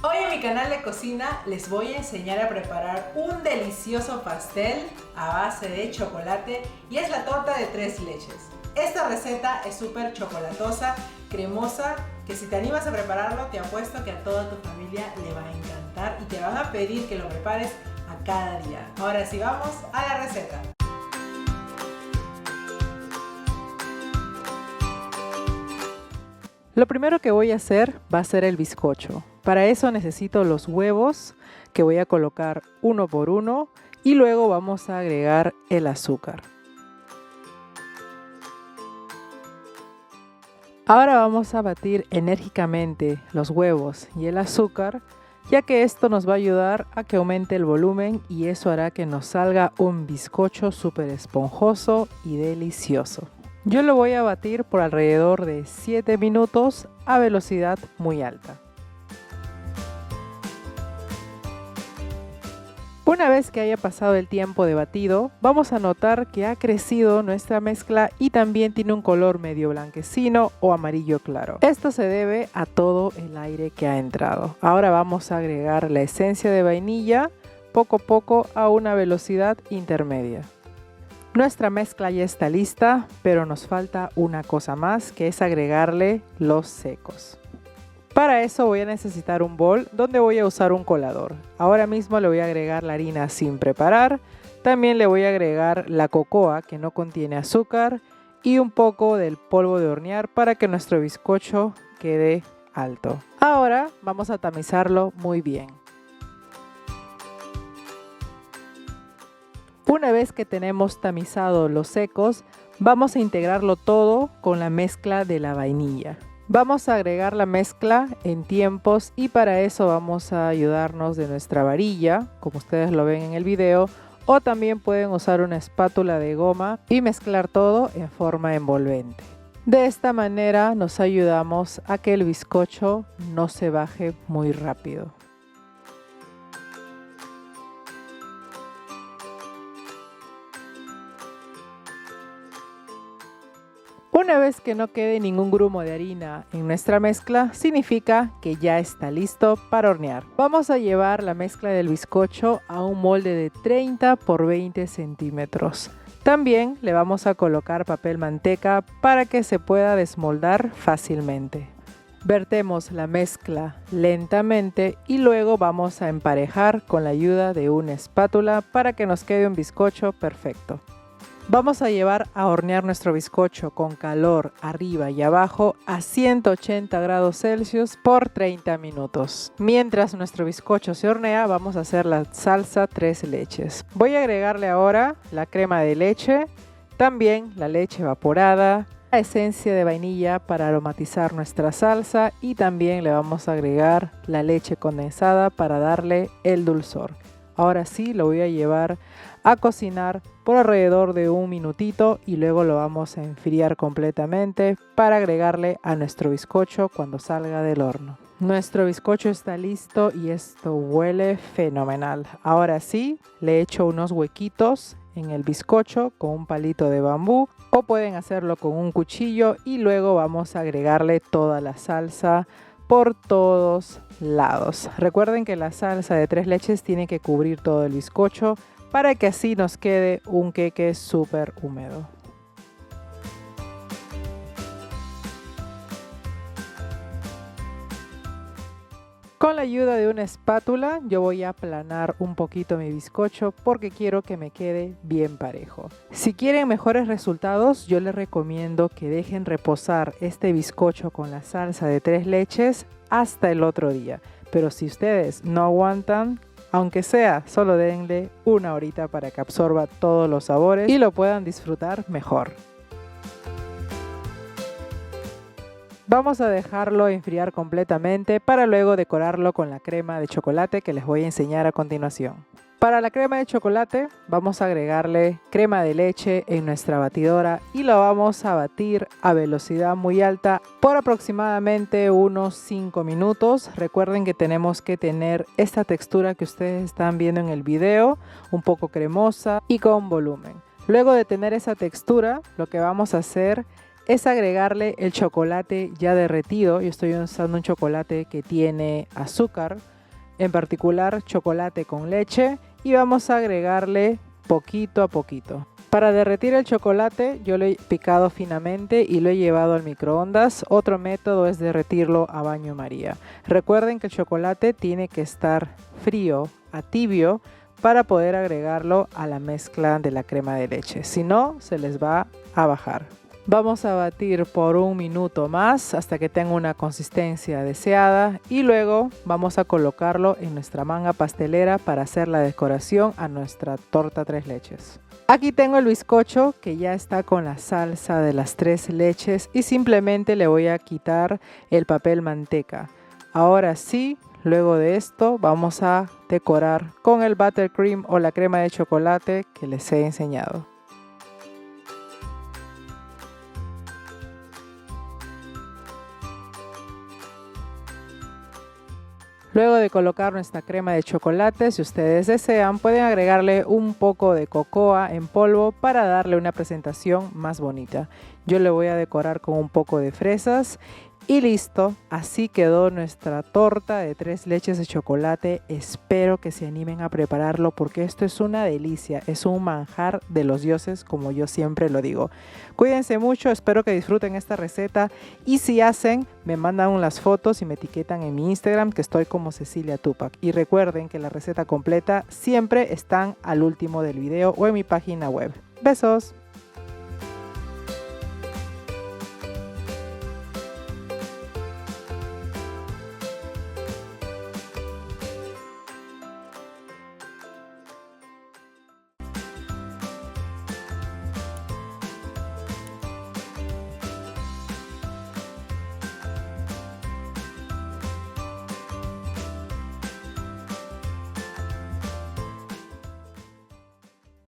Hoy en mi canal de cocina les voy a enseñar a preparar un delicioso pastel a base de chocolate y es la torta de 3 leches. Esta receta es súper chocolatosa, cremosa, que si te animas a prepararlo te apuesto que a toda tu familia le va a encantar y te van a pedir que lo prepares a cada día. Ahora sí, vamos a la receta. Lo primero que voy a hacer va a ser el bizcocho. Para eso necesito los huevos que voy a colocar uno por uno y luego vamos a agregar el azúcar. Ahora vamos a batir enérgicamente los huevos y el azúcar, ya que esto nos va a ayudar a que aumente el volumen y eso hará que nos salga un bizcocho súper esponjoso y delicioso. Yo lo voy a batir por alrededor de 7 minutos a velocidad muy alta. Una vez que haya pasado el tiempo de batido, vamos a notar que ha crecido nuestra mezcla y también tiene un color medio blanquecino o amarillo claro. Esto se debe a todo el aire que ha entrado. Ahora vamos a agregar la esencia de vainilla poco a poco a una velocidad intermedia. Nuestra mezcla ya está lista, pero nos falta una cosa más, que es agregarle los secos. Para eso voy a necesitar un bol donde voy a usar un colador. Ahora mismo le voy a agregar la harina sin preparar. También le voy a agregar la cocoa que no contiene azúcar y un poco del polvo de hornear para que nuestro bizcocho quede alto. Ahora vamos a tamizarlo muy bien. Una vez que tenemos tamizado los secos, vamos a integrarlo todo con la mezcla de la vainilla. Vamos a agregar la mezcla en tiempos y para eso vamos a ayudarnos de nuestra varilla, como ustedes lo ven en el video, o también pueden usar una espátula de goma y mezclar todo en forma envolvente. De esta manera nos ayudamos a que el bizcocho no se baje muy rápido. Una vez que no quede ningún grumo de harina en nuestra mezcla, significa que ya está listo para hornear. Vamos a llevar la mezcla del bizcocho a un molde de 30 por 20 centímetros. También le vamos a colocar papel manteca para que se pueda desmoldar fácilmente. Vertemos la mezcla lentamente y luego vamos a emparejar con la ayuda de una espátula para que nos quede un bizcocho perfecto. Vamos a llevar a hornear nuestro bizcocho con calor arriba y abajo a 180 grados Celsius por 30 minutos. Mientras nuestro bizcocho se hornea, vamos a hacer la salsa 3 leches. Voy a agregarle ahora la crema de leche, también la leche evaporada, la esencia de vainilla para aromatizar nuestra salsa y también le vamos a agregar la leche condensada para darle el dulzor. Ahora sí lo voy a llevar a cocinar por alrededor de un minutito y luego lo vamos a enfriar completamente para agregarle a nuestro bizcocho cuando salga del horno. Nuestro bizcocho está listo y esto huele fenomenal. Ahora sí, le echo unos huequitos en el bizcocho con un palito de bambú o pueden hacerlo con un cuchillo y luego vamos a agregarle toda la salsa por todos lados. Recuerden que la salsa de 3 leches tiene que cubrir todo el bizcocho para que así nos quede un queque súper húmedo. Con la ayuda de una espátula yo voy a aplanar un poquito mi bizcocho porque quiero que me quede bien parejo. Si quieren mejores resultados, yo les recomiendo que dejen reposar este bizcocho con la salsa de 3 leches hasta el otro día. Pero si ustedes no aguantan, aunque sea, solo denle una horita para que absorba todos los sabores y lo puedan disfrutar mejor. Vamos a dejarlo enfriar completamente para luego decorarlo con la crema de chocolate que les voy a enseñar a continuación. Para la crema de chocolate vamos a agregarle crema de leche en nuestra batidora y lo vamos a batir a velocidad muy alta por aproximadamente unos 5 minutos. Recuerden que tenemos que tener esta textura que ustedes están viendo en el video, un poco cremosa y con volumen. Luego de tener esa textura, lo que vamos a hacer es agregarle el chocolate ya derretido. Yo estoy usando un chocolate que tiene azúcar, en particular chocolate con leche, y vamos a agregarle poquito a poquito. Para derretir el chocolate yo lo he picado finamente y lo he llevado al microondas. Otro método es derretirlo a baño María. Recuerden que el chocolate tiene que estar frío a tibio para poder agregarlo a la mezcla de la crema de leche. Si no, se les va a bajar. Vamos a batir por 1 minuto más hasta que tenga una consistencia deseada y luego vamos a colocarlo en nuestra manga pastelera para hacer la decoración a nuestra torta 3 leches. Aquí tengo el bizcocho que ya está con la salsa de las 3 leches y simplemente le voy a quitar el papel manteca. Ahora sí, luego de esto vamos a decorar con el buttercream o la crema de chocolate que les he enseñado. Luego de colocar nuestra crema de chocolate, si ustedes desean, pueden agregarle un poco de cocoa en polvo para darle una presentación más bonita. Yo le voy a decorar con un poco de fresas y listo. Así quedó nuestra torta de 3 leches de chocolate. Espero que se animen a prepararlo porque esto es una delicia, es un manjar de los dioses, como yo siempre lo digo. Cuídense mucho, espero que disfruten esta receta y si hacen, me mandan las fotos y me etiquetan en mi Instagram, que estoy como Cecilia Tupac. Y recuerden que la receta completa siempre están al último del video o en mi página web. Besos.